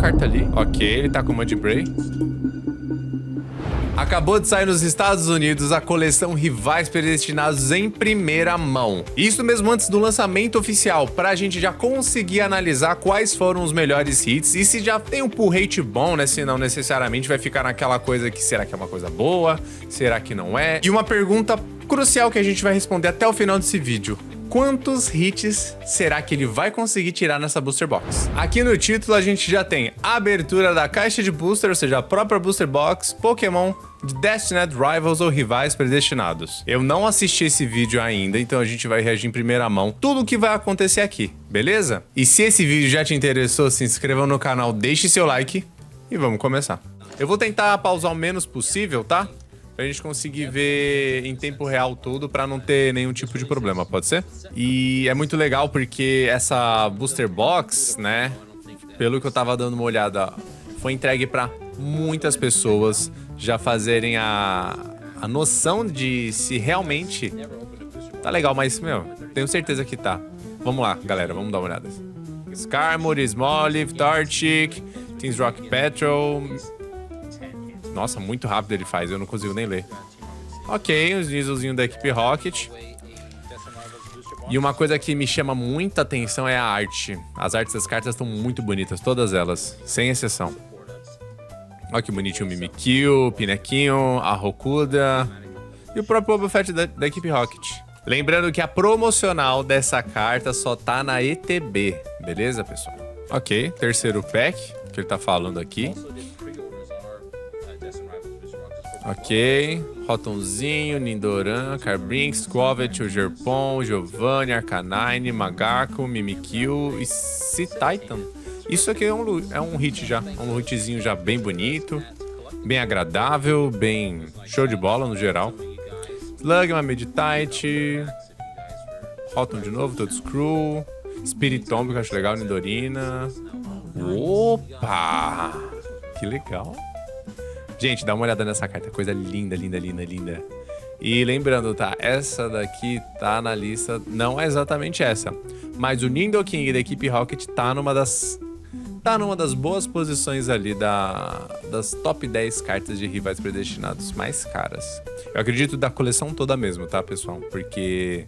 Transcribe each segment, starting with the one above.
carta ali. Ok, ele tá com Mud Bray. Acabou de sair nos Estados Unidos a coleção Rivais Predestinados em primeira mão. Isso mesmo antes do lançamento oficial, pra gente já conseguir analisar quais foram os melhores hits e se já tem um pull rate bom, né? Se não necessariamente vai ficar naquela coisa que será que é uma coisa boa, será que não é? E uma pergunta crucial que a gente vai responder até o final desse vídeo. Quantos hits será que ele vai conseguir tirar nessa Booster Box? Aqui no título a gente já tem a abertura da caixa de booster, ou seja, a própria Booster Box, Pokémon de Destined Rivals ou Rivais Predestinados. Eu não assisti esse vídeo ainda, então a gente vai reagir em primeira mão tudo o que vai acontecer aqui, beleza? E se esse vídeo já te interessou, se inscreva no canal, deixe seu like e vamos começar. Eu vou tentar pausar o menos possível, tá? Pra gente conseguir ver em tempo real tudo, pra não ter nenhum tipo de problema, pode ser? E é muito legal porque essa Booster Box, né, pelo que eu tava dando uma olhada, foi entregue pra muitas pessoas já fazerem a noção de se realmente tá legal, mas, meu, tenho certeza que tá. Vamos lá, galera, vamos dar uma olhada. Skarmory, Smoliv, Torchic, Teams Rock Petrol... Nossa, muito rápido ele faz, eu não consigo nem ler. Ok, os dieselzinhos da equipe Rocket. E uma coisa que me chama muita atenção é a arte. As artes das cartas estão muito bonitas, todas elas, sem exceção. Olha que bonitinho o Mimikyu, o Pinequinho, a Rokuda e o próprio Boba Fett da equipe Rocket. Lembrando que a promocional dessa carta só tá na ETB, beleza, pessoal? Ok, terceiro pack, que ele tá falando aqui. Ok, Rotomzinho, Nindoran, Carbrinx, Squavet, o Gerpon, Giovanni, Arcanine, Magaku, Mimikyu e C-Titan. Isso aqui é um hit já, um hitzinho já bem bonito, bem agradável, bem show de bola no geral. Slugma, Meditite, Rotom de novo, Toadscrew, Spiritomb, que eu acho legal, Nidorina. Opa! Que legal! Gente, dá uma olhada nessa carta, coisa linda, linda, linda, linda. E lembrando, tá? Essa daqui tá na lista, não é exatamente essa. Mas o Nidoking da equipe Rocket tá numa das boas posições ali das top 10 cartas de rivais predestinados mais caras. Eu acredito da coleção toda mesmo, tá, pessoal? Porque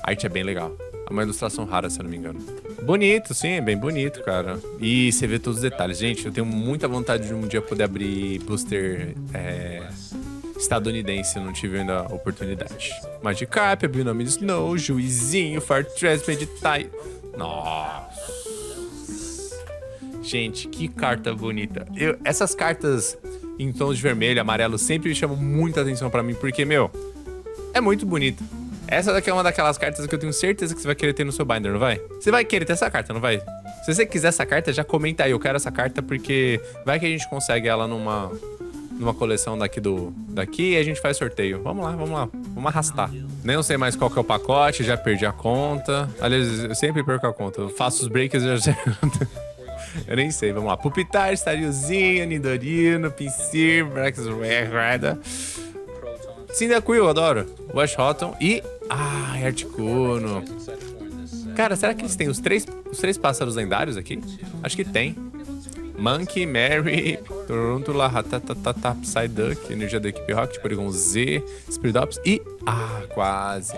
a arte é bem legal. É uma ilustração rara, se eu não me engano. Bonito, sim, é bem bonito, cara. E você vê todos os detalhes. Gente, eu tenho muita vontade de um dia poder abrir booster estadunidense, eu não tive ainda a oportunidade. Magikarp, Abinome de Snow, Juizinho, Fortress, Meditite. Nossa. Gente, que carta bonita. Essas cartas em tons de vermelho, amarelo, sempre me chamam muita atenção pra mim, porque, meu, é muito bonito. Essa daqui é uma daquelas cartas que eu tenho certeza que você vai querer ter no seu binder, não vai? Você vai querer ter essa carta, não vai? Se você quiser essa carta, já comenta aí, eu quero essa carta, porque vai que a gente consegue ela numa coleção daqui e a gente faz sorteio. Vamos lá, vamos arrastar. Nem eu sei mais qual que é o pacote, já perdi a conta. Aliás, eu sempre perco a conta. Eu faço os breaks e já... Eu nem sei, vamos lá. Pupitar, Stariozinho, Nidorino, Pinsir, Braxrada, Cyndaquil, eu adoro. Wash Rotom e... Articuno. Cara, será que eles têm os três pássaros lendários aqui? Acho que tem. Monkey, Mary, Torontula, Ratatata, Psyduck, Energia da equipe Rocket, Porygon Z, Spiridops e... quase.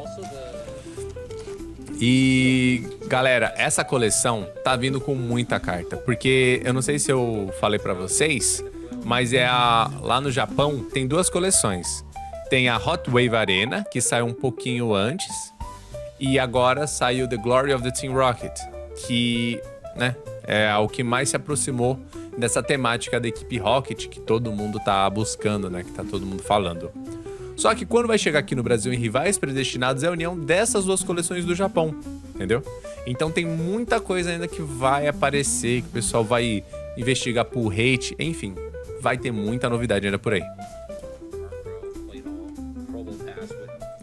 E... Galera, essa coleção tá vindo com muita carta. Porque eu não sei se eu falei pra vocês, mas lá no Japão tem duas coleções. Tem a Hot Wave Arena, que saiu um pouquinho antes. E agora saiu The Glory of the Team Rocket, que, né, é o que mais se aproximou dessa temática da equipe Rocket, que todo mundo tá buscando, né, que tá todo mundo falando. Só que quando vai chegar aqui no Brasil em Rivais Predestinados, é a união dessas duas coleções do Japão, entendeu? Então tem muita coisa ainda que vai aparecer, que o pessoal vai investigar por rate, enfim, vai ter muita novidade ainda por aí.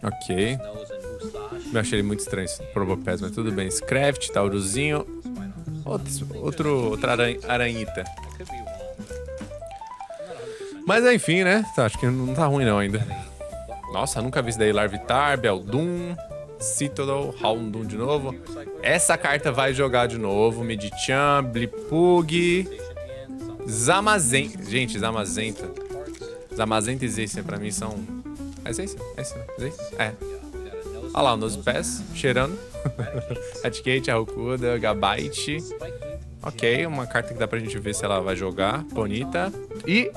Ok. Eu achei ele muito estranho esse Probopass, mas tudo bem. Scraft, Tauruzinho. Outra aranhita. Mas enfim, né? Acho que não tá ruim não ainda. Nossa, nunca vi isso daí. Larvitar, Beldum, Citadel, Houndoom de novo. Essa carta vai jogar de novo. Medichan, Blipug. Zamazenta. Gente, Zamazenta. Zamazenta e Zaysen pra mim são... É Zaysen? É Zaysen? É. Olha lá o Nosepass, cheirando. Etiquette, Arrokuda, Gabite. Ok, uma carta que dá pra gente ver se ela vai jogar. Bonita. E...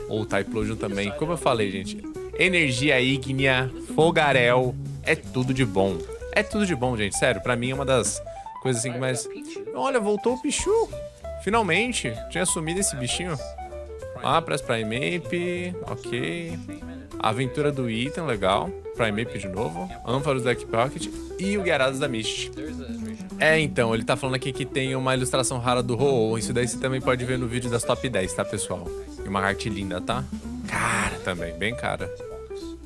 o Typhlosion também. Como eu falei, gente. Energia ígnea, fogarel. É tudo de bom. É tudo de bom, gente. Sério, pra mim é uma das coisas assim que mais... Olha, voltou o Pichu. Finalmente. Tinha sumido esse bichinho. Ah, Press Primeape. Ok. Aventura do Ethan, legal. Primeape de novo. Ampharos Deck Pocket. E o Gyarados da Mist. É, então, ele tá falando aqui que tem uma ilustração rara do Ho-Oh. Isso daí você também pode ver no vídeo das top 10, tá, pessoal? E uma arte linda, tá? Cara também, bem cara.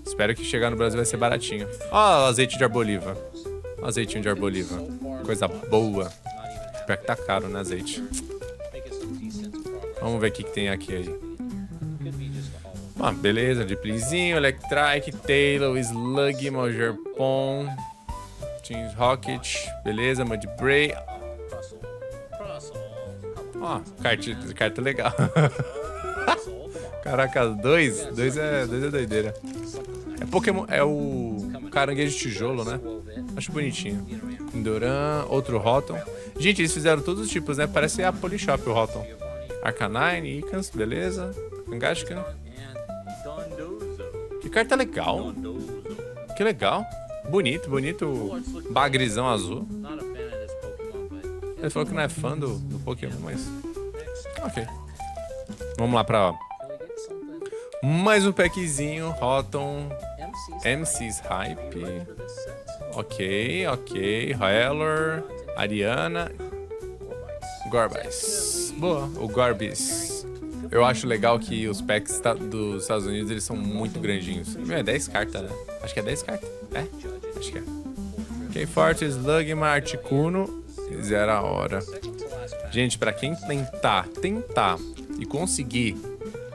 Espero que chegar no Brasil vai ser baratinho. Ó, azeite de arboliva. Azeitinho de arboliva. Coisa boa. Pior que tá caro, né, azeite? Vamos ver o que tem aqui aí. Ah, beleza, Diplinzinho, Electrike, Taillow, Slug, Maugerpon, Teams Rocket, beleza, Mudbray. Ó, carta legal. Caraca, dois é doideira. É Pokémon, é o caranguejo de tijolo, né? Acho bonitinho. Indoran, outro Rotom. Gente, eles fizeram todos os tipos, né? Parece a Polishop o Rotom. Arcanine, Icans, beleza. Kangaskhan. Que carta legal. Que legal. Bonito, bonito. Bagrizão azul. Ele falou que não é fã do Pokémon, mas... Ok. Vamos lá pra... mais um packzinho. Rotom. MC's Hype. Ok. Heller. Ariana. Gorbis. Boa. O Gorbis. Eu acho legal que os packs dos Estados Unidos, eles são muito grandinhos. Meu, é 10 cartas, né? Acho que é 10 cartas. É? Acho que é. Ok, Forte, Slugma, Articuno. Zero a hora. Gente, pra quem tentar e conseguir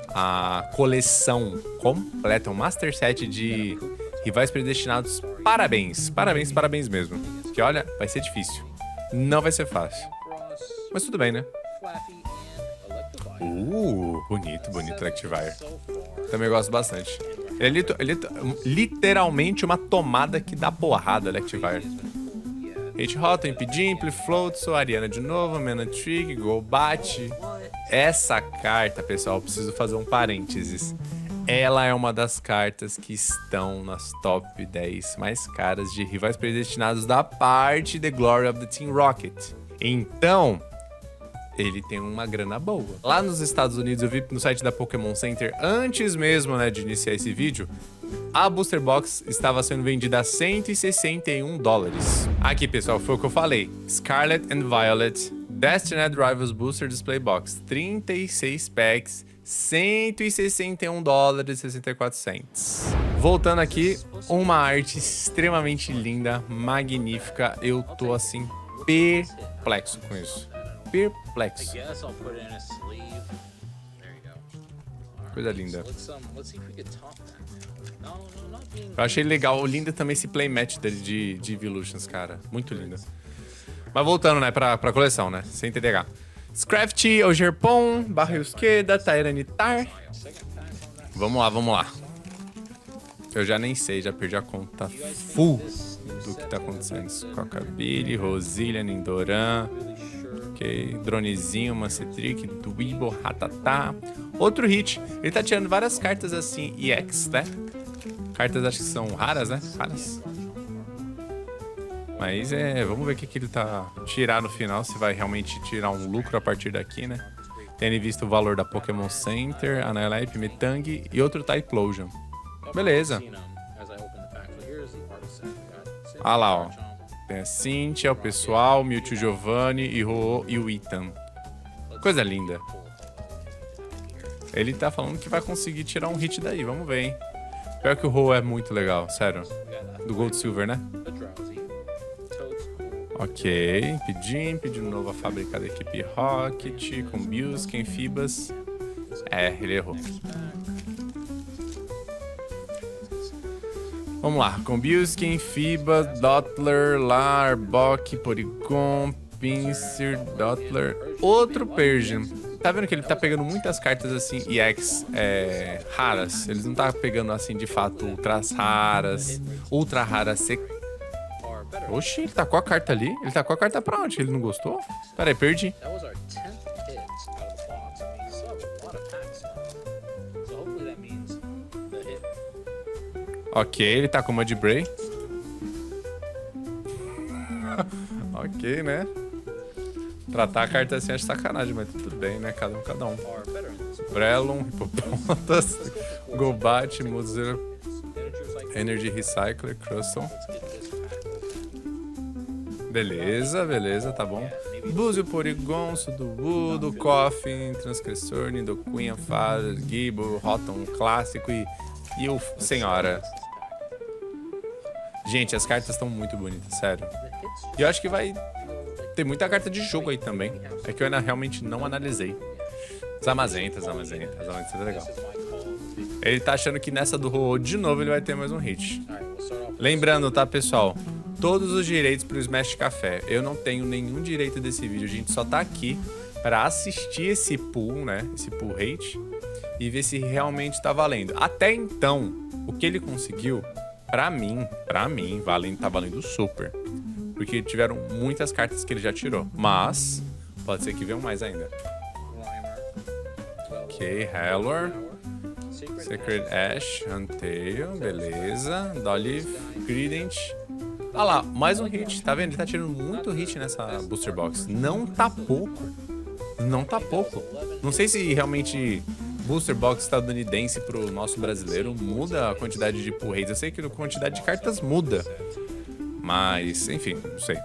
a coleção completa, um Master Set de Rivais Predestinados, parabéns. Parabéns mesmo. Porque, olha, vai ser difícil. Não vai ser fácil. Mas tudo bem, né? Bonito Electivire. Também gosto bastante. Ele é literalmente uma tomada que dá porrada, Electivire. Hate Rotom, Impidimple, Floatzel, Ariana de novo, Manatrig, Golbat. Essa carta, pessoal, eu preciso fazer um parênteses. Ela é uma das cartas que estão nas top 10 mais caras de Rivais Predestinados da parte The Glory of the Team Rocket. Então... ele tem uma grana boa. Lá nos Estados Unidos, eu vi no site da Pokémon Center, antes mesmo, né, de iniciar esse vídeo, a Booster Box estava sendo vendida a $161. Aqui, pessoal, foi o que eu falei. Scarlet and Violet Destined Rivals Booster Display Box. 36 packs, $161,64. Voltando aqui, uma arte extremamente linda, magnífica. Eu tô, assim, perplexo com isso. Perplexo. Coisa linda. Eu achei legal. Linda também esse playmatch dele de Evolutions, cara. Muito linda. Mas voltando, né, pra coleção, né? Sem TDH. Scrafty, Ogerpon, Barril Esquerda, Tyranitar. Vamos lá. Eu já nem sei, já perdi a conta full do que tá acontecendo. Cocabilly, Rosilha, Nindoran. Ok, Dronezinho, Mancetric, Dweeble, Rattata. Outro hit. Ele tá tirando várias cartas assim, EX, né? Cartas acho que são raras, né? Raras. Mas vamos ver o que ele tá tirar no final, se vai realmente tirar um lucro a partir daqui, né? Tendo visto o valor da Pokémon Center, Annihilate, Metang e outro Typhlosion. Beleza. Ah lá, ó. Tem a Cynthia, o pessoal, Mewtwo, Giovanni e Ho-Oh e o Ethan. Coisa linda. Ele tá falando que vai conseguir tirar um hit daí, vamos ver, hein? Pior que o Ho-Oh é muito legal, sério. Do Gold Silver, né? Ok, Impidimp, de novo a fábrica da equipe Rocket, com Busken, Fibas. Ele errou. Vamos lá, com Busken, Fibas, Dottler, Arbok, Porygon, Pinsir, Doppler, outro Persian. Tá vendo que ele tá pegando muitas cartas assim, EX raras. Eles não tá pegando assim de fato ultras raras, ultra raras Oxi, ele tacou a carta ali? Ele tacou a carta pra onde? Ele não gostou? Pera aí, perdi. Ok, ele tá com uma de Bray. Ok, né? Tratar a carta assim é sacanagem, mas tudo bem, né? Cada um. Brelon, Hippopotas, Golbat, Muzer, Energy Recycler, Crustle. Beleza, tá bom. Búzio, Porygon, Sudowoodo, Coffin, Transgressor, Nidoqueen, Fada, Gible, Rotom clássico e o Senhora. Gente, as cartas estão muito bonitas, sério. E eu acho que vai ter muita carta de jogo aí também. É que eu ainda realmente não analisei. Zamazentas é legal. Ele tá achando que nessa do Ho-Oh de novo ele vai ter mais um hit. Lembrando, tá, pessoal? Todos os direitos pro Smash Café. Eu não tenho nenhum direito desse vídeo. A gente só tá aqui para assistir esse pool, né? Esse pool rate. E ver se realmente tá valendo. Até então, o que ele conseguiu, pra mim, tá valendo super. Porque tiveram muitas cartas que ele já tirou. Mas, pode ser que venham mais ainda. Ok, Hallor. Sacred Ash, Huntail, beleza. Dolly, Grident. Ah lá, mais um hit, tá vendo? Ele tá tirando muito hit nessa Booster Box. Não tá pouco. Não sei se realmente Booster Box estadunidense pro nosso brasileiro muda a quantidade de pull rates. Eu sei que a quantidade de cartas muda. Mas, enfim, não sei.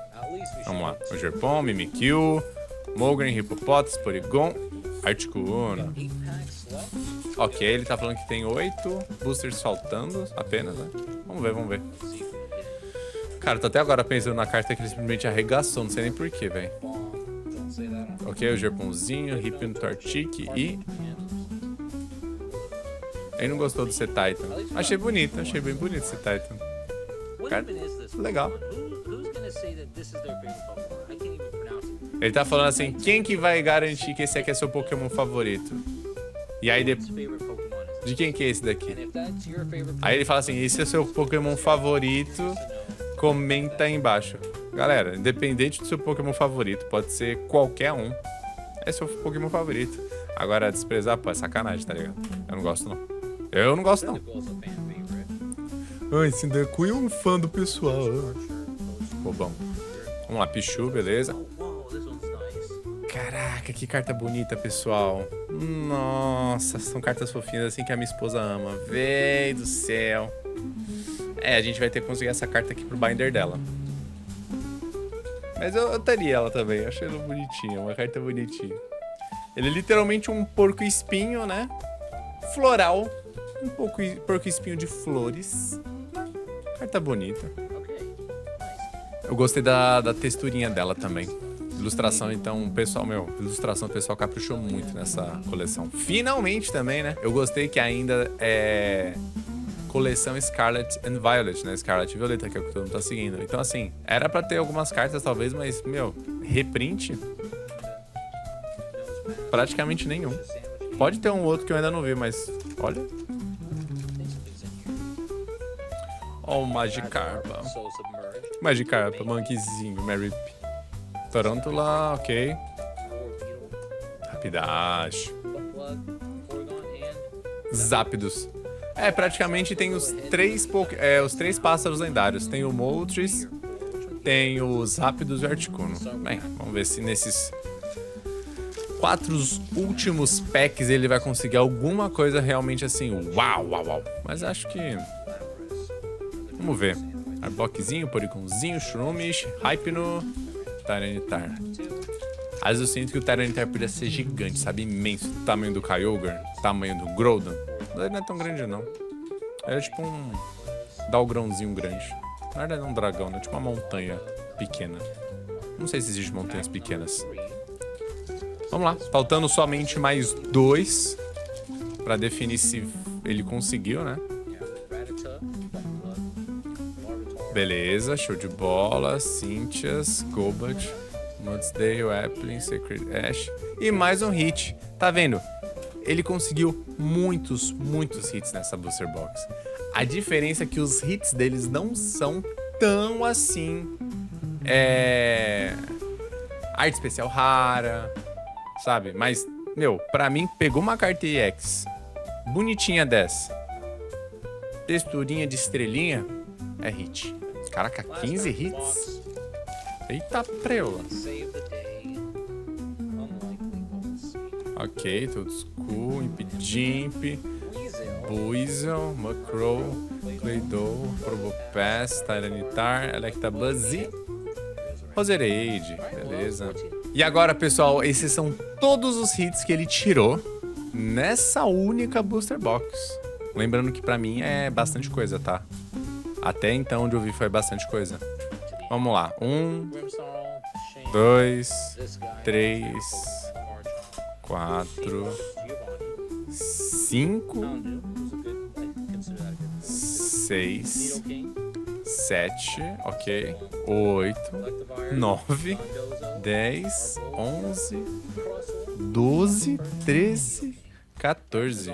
Vamos lá. O Jerpon, Mimikyu, Mogren, Hippopotas, Porygon, Articuno. Ok, ele tá falando que tem 8 boosters faltando apenas, né? Vamos ver. Cara, tô até agora pensando na carta que ele simplesmente arregaçou, não sei nem porquê, velho. Ok, o Jerponzinho, Hypno, Torchic e... Ele não gostou do C-Titan. Achei bem bonito esse Titan. Cara, legal. Ele tá falando assim, quem que vai garantir que esse aqui é seu Pokémon favorito? E aí, de quem que é esse daqui? Aí ele fala assim, esse é seu Pokémon favorito, comenta aí embaixo. Galera, independente do seu Pokémon favorito, pode ser qualquer um, é seu Pokémon favorito. Agora, desprezar, pô, é sacanagem, tá ligado? Eu não gosto, não. Ai, Cyndaquil é um fã do pessoal. Bobão. Vamos lá, Pichu, beleza. Caraca, que carta bonita, pessoal. Nossa, são cartas fofinhas assim que a minha esposa ama. Véi do céu. A gente vai ter que conseguir essa carta aqui pro binder dela. Mas eu teria ela também, eu achei ela bonitinha, uma carta bonitinha. Ele é literalmente um porco-espinho, né? Floral. Um porco-espinho de flores. Carta bonita. Eu gostei da texturinha dela também. Ilustração, então, o pessoal, ilustração do pessoal caprichou muito nessa coleção. Finalmente também, né? Eu gostei que ainda é coleção Scarlet and Violet, né? Scarlet e Violeta, que é o que todo mundo tá seguindo. Então, assim, era pra ter algumas cartas, talvez, mas, reprint? Praticamente nenhum. Pode ter um outro que eu ainda não vi, mas, olha. Ó o Magikarpa. Monkeyzinho, Marip. Tarântula, ok. Rapidash. Zapdos. Praticamente tem os três pássaros lendários. Tem o Moltres, tem os Zapdos e o Articuno. Bem, vamos ver se nesses 4 últimos packs ele vai conseguir alguma coisa realmente assim, uau. Mas acho que... Vamos ver. Arbokzinho, Porygonzinho, Shroomish, Hypno, Tyranitar. Às vezes eu sinto que o Tyranitar podia ser gigante, sabe? Imenso. Tamanho do Kyogre, tamanho do Groudon. Mas ele não é tão grande, não. Ele é tipo um Dalgrãozinho grande. Na verdade é um dragão, né? Tipo uma montanha pequena. Não sei se existem montanhas pequenas. Vamos lá. Faltando somente mais 2 pra definir se ele conseguiu, né? Beleza, show de bola. Cynthias, Golbat, Mudsdale, Applin, Sacred Ash e mais um hit. Tá vendo? Ele conseguiu muitos hits nessa Booster Box. A diferença é que os hits deles não são tão assim... arte especial rara, sabe? Mas, meu, pra mim, pegou uma carta EX bonitinha dessa, texturinha de estrelinha, é hit. Caraca, 15 hits? Eita preula. Ok, tudo cool. Impidimp, Buizel, Macro, Claydol, Probopass, Tyranitar, Electabuzz e Roserade. Beleza. E agora, pessoal, esses são todos os hits que ele tirou nessa única Booster Box. Lembrando que pra mim é bastante coisa, tá? Até então, onde eu vi, foi bastante coisa. Vamos lá. 1, 2, 3, 4, 5, 6, 7, ok, 8, 9, 10, 11, 12, 13, 14.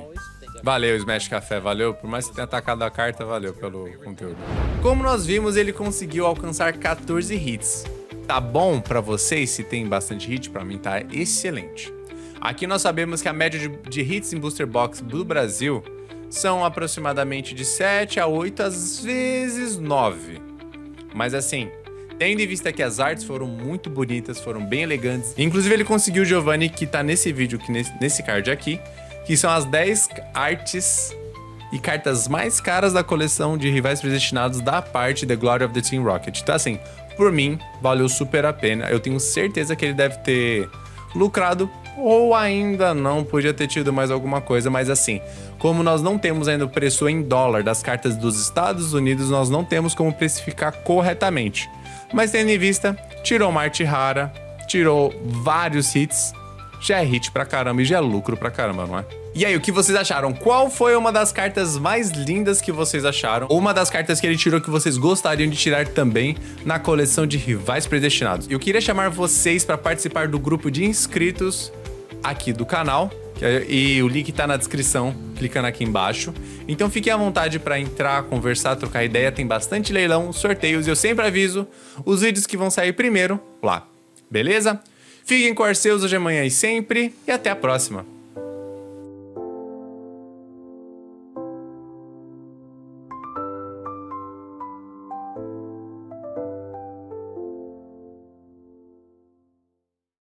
Valeu, Smash Café, valeu. Por mais que tenha atacado a carta, valeu pelo conteúdo. Como nós vimos, ele conseguiu alcançar 14 hits. Tá bom pra vocês se tem bastante hit? Pra mim tá excelente. Aqui nós sabemos que a média de hits em Booster Box do Brasil são aproximadamente de 7 a 8, às vezes 9. Mas assim, tendo em vista que as artes foram muito bonitas, foram bem elegantes. Inclusive ele conseguiu o Giovanni, que tá nesse vídeo, nesse card aqui, que são as 10 artes e cartas mais caras da coleção de rivais predestinados da parte The Glory of the Team Rocket. Então assim, por mim, valeu super a pena. Eu tenho certeza que ele deve ter lucrado ou ainda não, podia ter tido mais alguma coisa, mas assim, como nós não temos ainda o preço em dólar das cartas dos Estados Unidos, nós não temos como precificar corretamente. Mas tendo em vista, tirou uma arte rara, tirou vários hits, já é hit pra caramba e já é lucro pra caramba, não é? E aí, o que vocês acharam? Qual foi uma das cartas mais lindas que vocês acharam? Ou uma das cartas que ele tirou que vocês gostariam de tirar também na coleção de rivais predestinados? Eu queria chamar vocês para participar do grupo de inscritos aqui do canal, e o link tá na descrição, clicando aqui embaixo. Então fiquem à vontade para entrar, conversar, trocar ideia, tem bastante leilão, sorteios, e eu sempre aviso os vídeos que vão sair primeiro lá, beleza? Fiquem com Arceus hoje, amanhã e sempre, e até a próxima!